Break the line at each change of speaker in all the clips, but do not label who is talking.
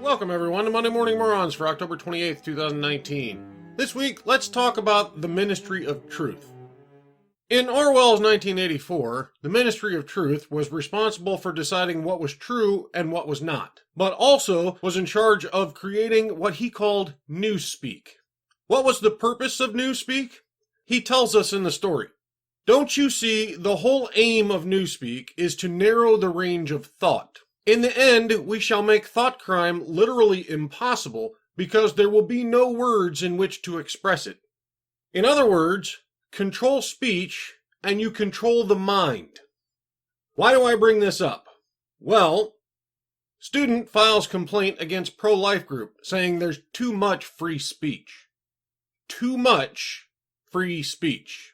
Welcome everyone to Monday Morning Morons for October 28th, 2019. This week, let's talk about the Ministry of Truth. In Orwell's 1984, the Ministry of Truth was responsible for deciding what was true and what was not, but also was in charge of creating what he called newspeak. What was the purpose of newspeak? He tells us in the story. Don't you see, the whole aim of newspeak is to narrow the range of thought. In the end, we shall make thought crime literally impossible because there will be no words in which to express it. In other words, control speech and you control the mind. Why do I bring this up? Well, student files complaint against pro-life group saying there's too much free speech. Too much free speech.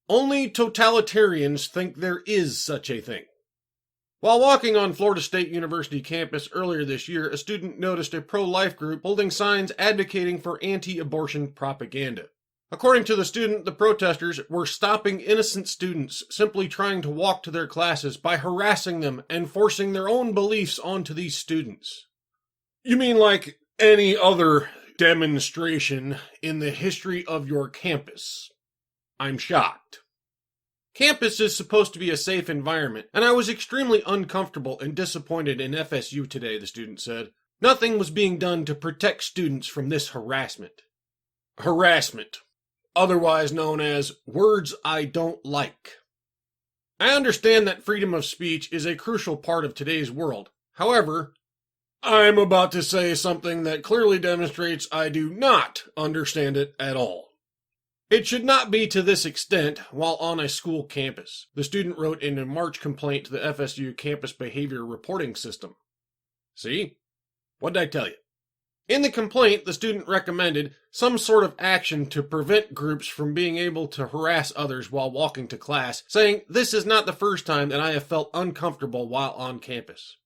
Only totalitarians think there is such a thing. While walking on Florida State University campus earlier this year, a student noticed a pro-life group holding signs advocating for anti-abortion propaganda. According to the student, the protesters were stopping innocent students simply trying to walk to their classes by harassing them and forcing their own beliefs onto these students. You mean like any other demonstration in the history of your campus? I'm shocked. Campus is supposed to be a safe environment, and I was extremely uncomfortable and disappointed in FSU today, the student said. Nothing was being done to protect students from this harassment. Harassment, otherwise known as words I don't like. I understand that freedom of speech is a crucial part of today's world. However, I'm about to say something that clearly demonstrates I do not understand it at all. It should not be to this extent while on a school campus, the student wrote in a March complaint to the FSU Campus Behavior Reporting System. See? What did I tell you? In the complaint, the student recommended some sort of action to prevent groups from being able to harass others while walking to class, saying, "This is not the first time that I have felt uncomfortable while on campus."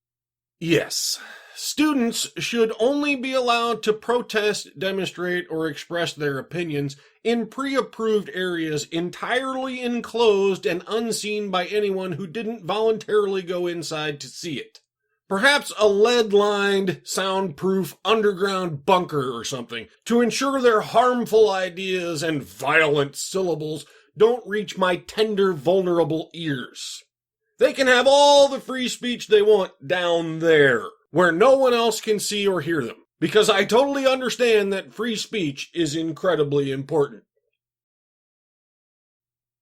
Yes. Students should only be allowed to protest, demonstrate, or express their opinions in pre-approved areas entirely enclosed and unseen by anyone who didn't voluntarily go inside to see it. Perhaps a lead-lined, soundproof underground bunker or something to ensure their harmful ideas and violent syllables don't reach my tender, vulnerable ears. They can have all the free speech they want down there, where no one else can see or hear them, because I totally understand that free speech is incredibly important.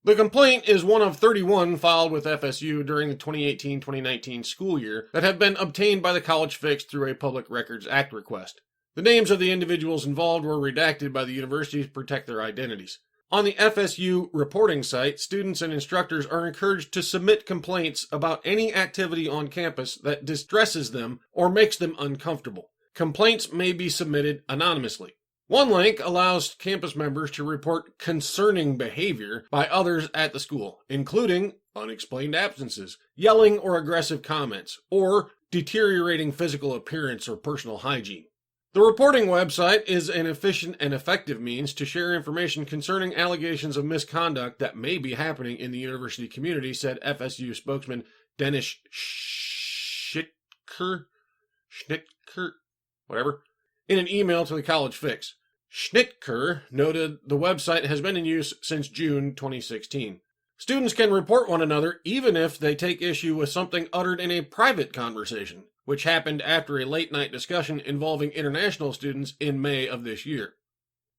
The complaint is one of 31 filed with FSU during the 2018-2019 school year that have been obtained by the College Fix through a Public Records Act request. The names of the individuals involved were redacted by the university to protect their identities. On the FSU reporting site, students and instructors are encouraged to submit complaints about any activity on campus that distresses them or makes them uncomfortable. Complaints may be submitted anonymously. One link allows campus members to report concerning behavior by others at the school, including unexplained absences, yelling or aggressive comments, or deteriorating physical appearance or personal hygiene. The reporting website is an efficient and effective means to share information concerning allegations of misconduct that may be happening in the university community, said FSU spokesman Dennis Schnittker, in an email to the College Fix. Schnittker noted the website has been in use since June 2016. Students can report one another even if they take issue with something uttered in a private conversation, which happened after a late-night discussion involving international students in May of this year.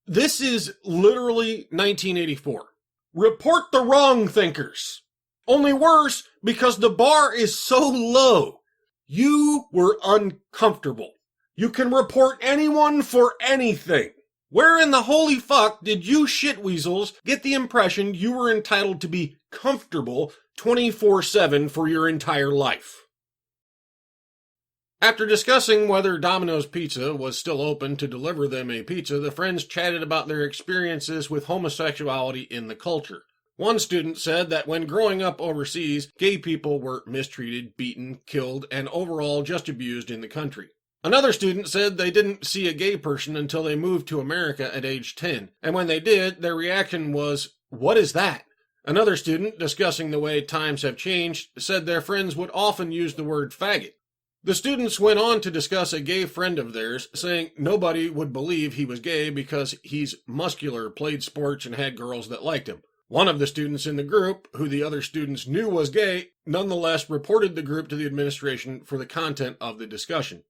This is literally 1984. Report the wrong thinkers. Only worse, because the bar is so low. You were uncomfortable. You can report anyone for anything. Where in the holy fuck did you shitweasels get the impression you were entitled to be comfortable 24/7 for your entire life? After discussing whether Domino's Pizza was still open to deliver them a pizza, the friends chatted about their experiences with homosexuality in the culture. One student said that when growing up overseas, gay people were mistreated, beaten, killed, and overall just abused in the country. Another student said they didn't see a gay person until they moved to America at age 10, and when they did, their reaction was, "What is that?" Another student, discussing the way times have changed, said their friends would often use the word faggot. The students went on to discuss a gay friend of theirs, saying nobody would believe he was gay because he's muscular, played sports, and had girls that liked him. One of the students in the group, who the other students knew was gay, nonetheless reported the group to the administration for the content of the discussion.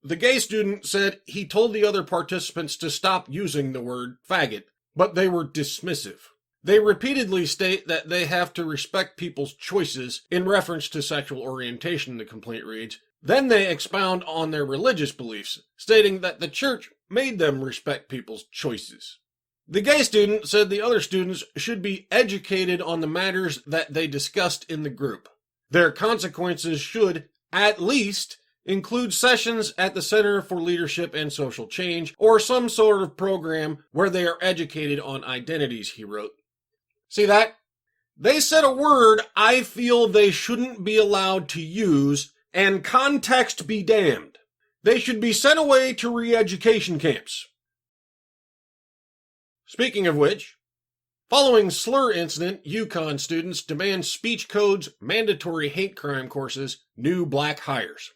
The gay student said he told the other participants to stop using the word faggot, but they were dismissive. They repeatedly state that they have to respect people's choices in reference to sexual orientation, the complaint reads. Then they expound on their religious beliefs, stating that the church made them respect people's choices. The gay student said the other students should be educated on the matters that they discussed in the group. Their consequences should, at least, include sessions at the Center for Leadership and Social Change, or some sort of program where they are educated on identities, he wrote. See that? They said a word I feel they shouldn't be allowed to use, and context be damned. They should be sent away to re-education camps. Speaking of which, following slur incident, UConn students demand speech codes, mandatory hate crime courses, new black hires.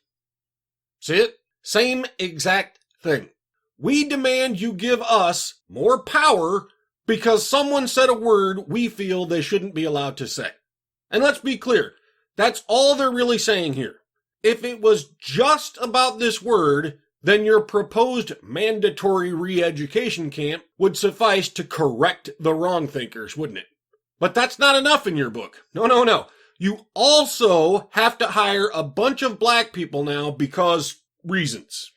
See it? Same exact thing. We demand you give us more power because someone said a word we feel they shouldn't be allowed to say. And let's be clear, that's all they're really saying here. If it was just about this word, then your proposed mandatory re-education camp would suffice to correct the wrong thinkers, wouldn't it? But that's not enough in your book. No. You also have to hire a bunch of black people now because reasons.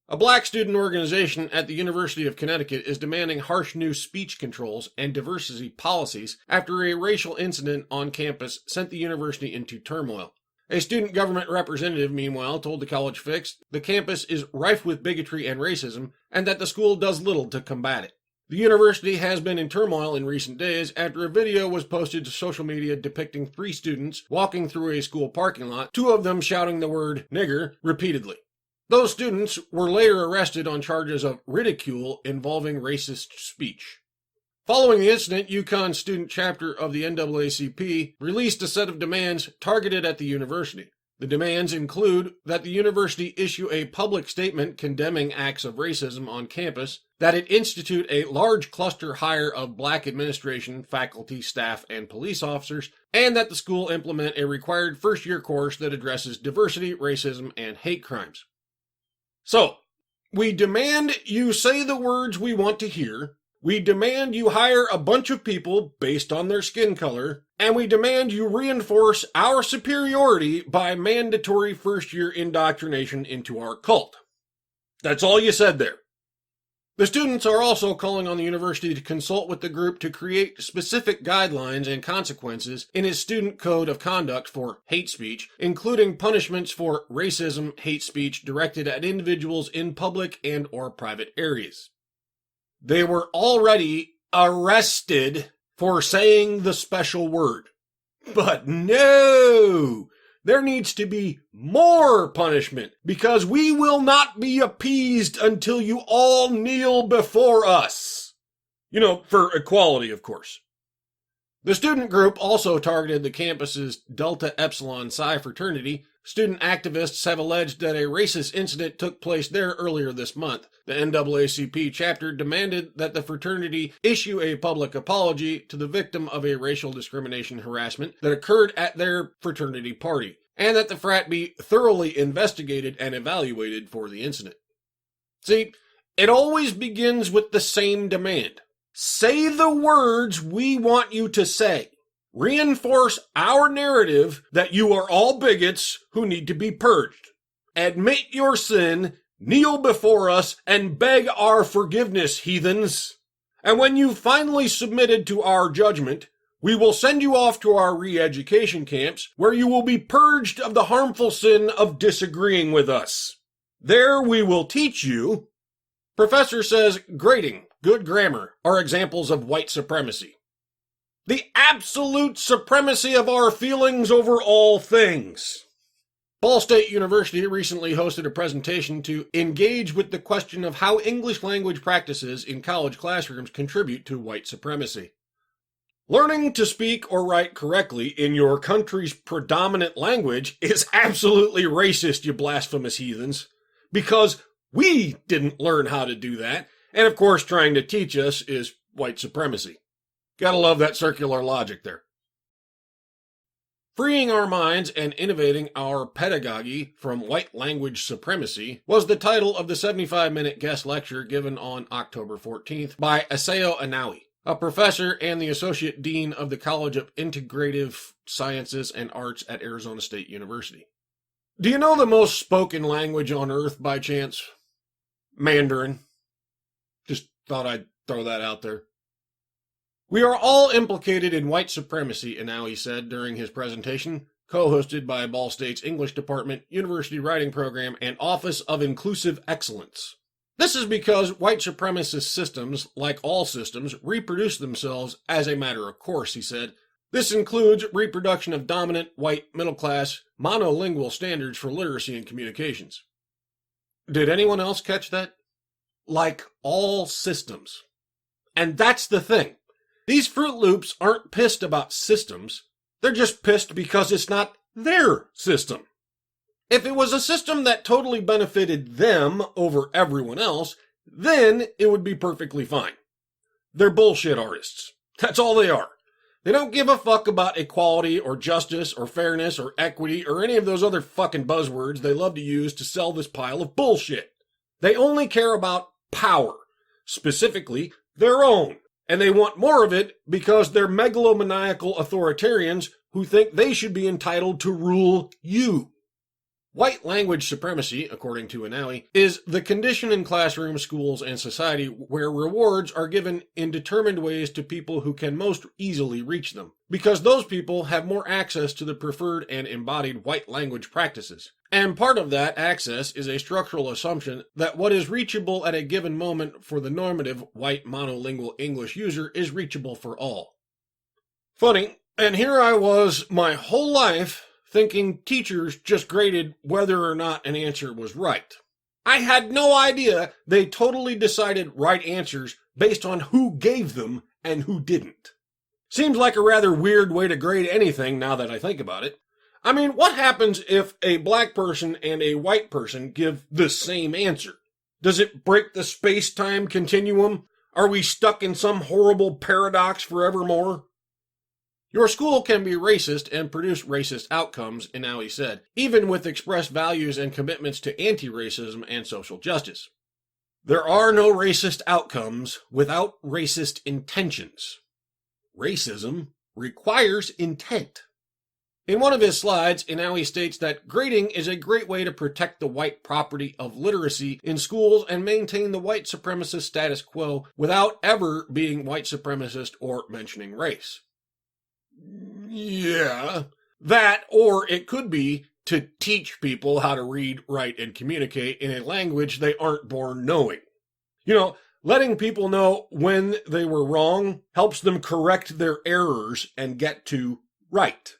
A black student organization at the University of Connecticut is demanding harsh new speech controls and diversity policies after a racial incident on campus sent the university into turmoil. A student government representative, meanwhile, told the College Fix the campus is rife with bigotry and racism, and that the school does little to combat it. The university has been in turmoil in recent days after a video was posted to social media depicting 3 students walking through a school parking lot, 2 of them shouting the word nigger repeatedly. Those students were later arrested on charges of ridicule involving racist speech. Following the incident, UConn student chapter of the NAACP released a set of demands targeted at the university. The demands include that the university issue a public statement condemning acts of racism on campus, that it institute a large cluster hire of black administration, faculty, staff, and police officers, and that the school implement a required first-year course that addresses diversity, racism, and hate crimes. So, we demand you say the words we want to hear. We demand you hire a bunch of people based on their skin color, and we demand you reinforce our superiority by mandatory first-year indoctrination into our cult. That's all you said there. The students are also calling on the university to consult with the group to create specific guidelines and consequences in its student code of conduct for hate speech, including punishments for racism, hate speech directed at individuals in public and or private areas. They were already arrested for saying the special word. But no, there needs to be more punishment because we will not be appeased until you all kneel before us. You know, for equality, of course. The student group also targeted the campus's Delta Epsilon Psi fraternity. Student activists have alleged that a racist incident took place there earlier this month. The NAACP chapter demanded that the fraternity issue a public apology to the victim of a racial discrimination harassment that occurred at their fraternity party, and that the frat be thoroughly investigated and evaluated for the incident. See, it always begins with the same demand. Say the words we want you to say. Reinforce our narrative that you are all bigots who need to be purged. Admit your sin, kneel before us, and beg our forgiveness, heathens. And when you've finally submitted to our judgment, we will send you off to our re-education camps, where you will be purged of the harmful sin of disagreeing with us. There we will teach you. Professor says grading, good grammar are examples of white supremacy. The absolute supremacy of our feelings over all things. Ball State University recently hosted a presentation to engage with the question of how English language practices in college classrooms contribute to white supremacy. Learning to speak or write correctly in your country's predominant language is absolutely racist, you blasphemous heathens, because we didn't learn how to do that, and of course trying to teach us is white supremacy. Gotta love that circular logic there. Freeing our minds and innovating our pedagogy from white language supremacy was the title of the 75-minute guest lecture given on October 14th by Aseo Anawi, a professor and the Associate Dean of the College of Integrative Sciences and Arts at Arizona State University. Do you know the most spoken language on Earth by chance? Mandarin. Just thought I'd throw that out there. We are all implicated in white supremacy, Anawi said during his presentation, co-hosted by Ball State's English Department, University Writing Program, and Office of Inclusive Excellence. This is because white supremacist systems, like all systems, reproduce themselves as a matter of course, he said. This includes reproduction of dominant, white, middle-class, monolingual standards for literacy and communications. Did anyone else catch that? Like all systems. And that's the thing. These Fruit Loops aren't pissed about systems. They're just pissed because it's not their system. If it was a system that totally benefited them over everyone else, then it would be perfectly fine. They're bullshit artists. That's all they are. They don't give a fuck about equality or justice or fairness or equity or any of those other fucking buzzwords they love to use to sell this pile of bullshit. They only care about power, specifically their own. And they want more of it because they're megalomaniacal authoritarians who think they should be entitled to rule you. White language supremacy, according to Anawi, is the condition in classrooms, schools, and society where rewards are given in determined ways to people who can most easily reach them, because those people have more access to the preferred and embodied white language practices. And part of that access is a structural assumption that what is reachable at a given moment for the normative white monolingual English user is reachable for all. Funny, and here I was my whole life thinking teachers just graded whether or not an answer was right. I had no idea they totally decided right answers based on who gave them and who didn't. Seems like a rather weird way to grade anything now that I think about it. I mean, what happens if a black person and a white person give the same answer? Does it break the space-time continuum? Are we stuck in some horrible paradox forevermore? Your school can be racist and produce racist outcomes, Anawi said, even with expressed values and commitments to anti-racism and social justice. There are no racist outcomes without racist intentions. Racism requires intent. In one of his slides, Anawi states that grading is a great way to protect the white property of literacy in schools and maintain the white supremacist status quo without ever being white supremacist or mentioning race. Yeah, that, or it could be to teach people how to read, write, and communicate in a language they aren't born knowing. You know, letting people know when they were wrong helps them correct their errors and get to right.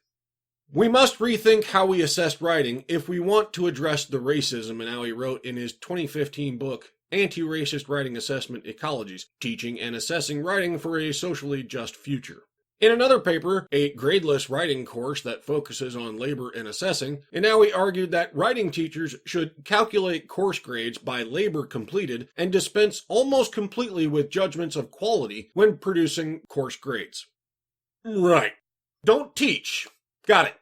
We must rethink how we assess writing if we want to address the racism Anawi wrote in his 2015 book, Anti-Racist Writing Assessment Ecologies, Teaching and Assessing Writing for a Socially Just Future. In another paper, a gradeless writing course that focuses on labor and assessing, Anawi argued that writing teachers should calculate course grades by labor completed and dispense almost completely with judgments of quality when producing course grades. Right. Don't teach. Got it.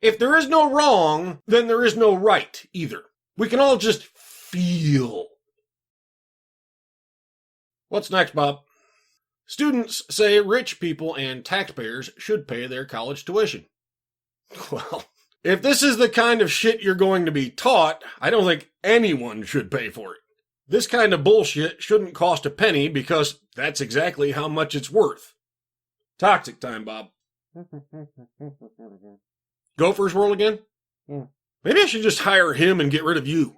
If there is no wrong, then there is no right either. We can all just feel. What's next, Bob? Students say rich people and taxpayers should pay their college tuition. Well, if this is the kind of shit you're going to be taught, I don't think anyone should pay for it. This kind of bullshit shouldn't cost a penny because that's exactly how much it's worth. Toxic time, Bob. Gopher's World again? Yeah. Maybe I should just hire him and get rid of you.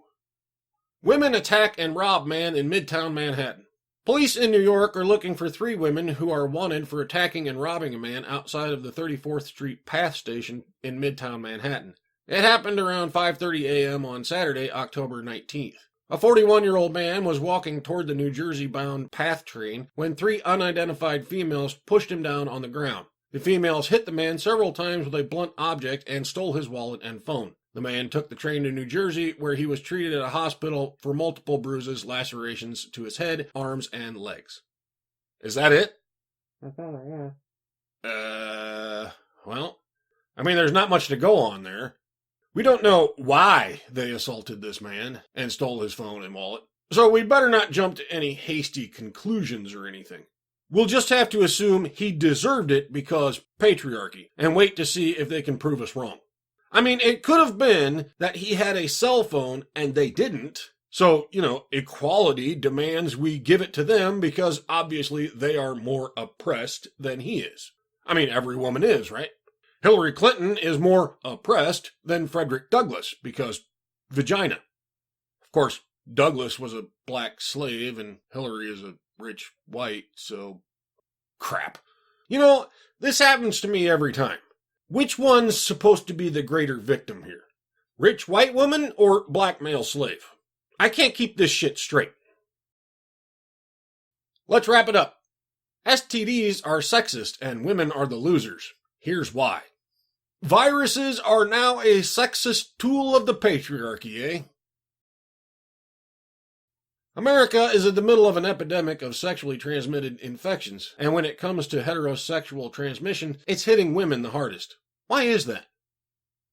Women attack and rob man in midtown Manhattan. Police in New York are looking for 3 women who are wanted for attacking and robbing a man outside of the 34th Street Path Station in Midtown Manhattan. It happened around 5:30 a.m. on Saturday, October 19th. A 41-year-old man was walking toward the New Jersey-bound PATH train when 3 unidentified females pushed him down on the ground. The females hit the man several times with a blunt object and stole his wallet and phone. The man took the train to New Jersey, where he was treated at a hospital for multiple bruises, lacerations to his head, arms, and legs. Is that it? Well, I mean, there's not much to go on there. We don't know why they assaulted this man and stole his phone and wallet, so we'd better not jump to any hasty conclusions or anything. We'll just have to assume he deserved it because patriarchy, and wait to see if they can prove us wrong. I mean, it could have been that he had a cell phone and they didn't. So, equality demands we give it to them because obviously they are more oppressed than he is. I mean, every woman is, right? Hillary Clinton is more oppressed than Frederick Douglass because vagina. Of course, Douglass was a black slave and Hillary is a rich white, so crap. This happens to me every time. Which one's supposed to be the greater victim here? Rich white woman or black male slave? I can't keep this shit straight. Let's wrap it up. STDs are sexist and women are the losers. Here's why. Viruses are now a sexist tool of the patriarchy, eh? America is in the middle of an epidemic of sexually transmitted infections, and when it comes to heterosexual transmission, it's hitting women the hardest. Why is that?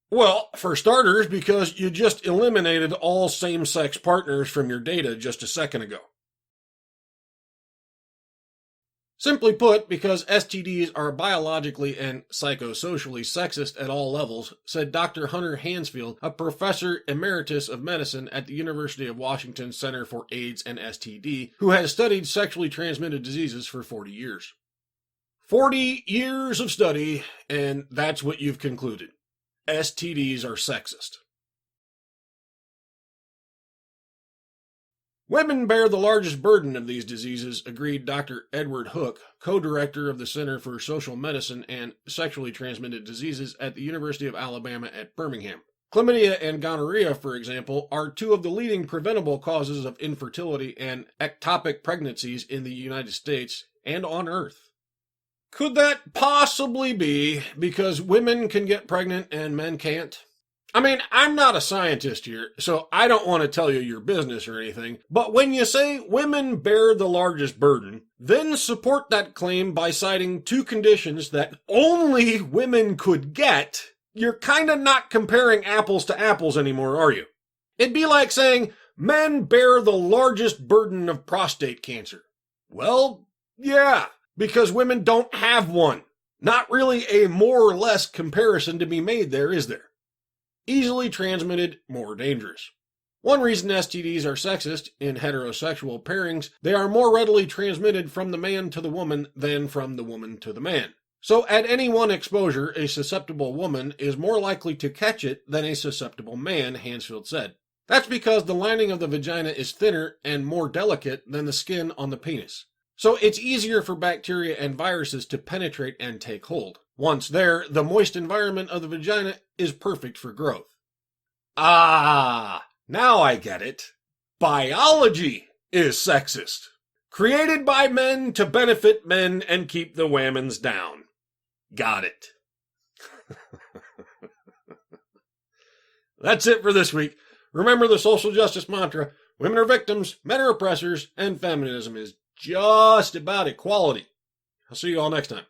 Well, for starters, because you just eliminated all same-sex partners from your data just a second ago. Simply put, because STDs are biologically and psychosocially sexist at all levels, said Dr. Hunter Hansfield, a professor emeritus of medicine at the University of Washington Center for AIDS and STD, who has studied sexually transmitted diseases for 40 years. 40 years of study, and that's what you've concluded. STDs are sexist. Women bear the largest burden of these diseases, agreed Dr. Edward Hook, co-director of the Center for Social Medicine and Sexually Transmitted Diseases at the University of Alabama at Birmingham. Chlamydia and gonorrhea, for example, are 2 of the leading preventable causes of infertility and ectopic pregnancies in the United States and on Earth. Could that possibly be because women can get pregnant and men can't? I mean, I'm not a scientist here, so I don't want to tell you your business or anything, but when you say women bear the largest burden, then support that claim by citing 2 conditions that only women could get. You're kinda not comparing apples to apples anymore, are you? It'd be like saying men bear the largest burden of prostate cancer. Well, yeah, because women don't have one. Not really a more or less comparison to be made there, is there? Easily transmitted, more dangerous. One reason STDs are sexist in heterosexual pairings, they are more readily transmitted from the man to the woman than from the woman to the man. So at any one exposure, a susceptible woman is more likely to catch it than a susceptible man, Hansfield said. That's because the lining of the vagina is thinner and more delicate than the skin on the penis. So it's easier for bacteria and viruses to penetrate and take hold. Once there, the moist environment of the vagina is perfect for growth. Ah, now I get it. Biology is sexist. Created by men to benefit men and keep the women's down. Got it. That's it for this week. Remember the social justice mantra: women are victims, men are oppressors, and feminism is just about equality. I'll see you all next time.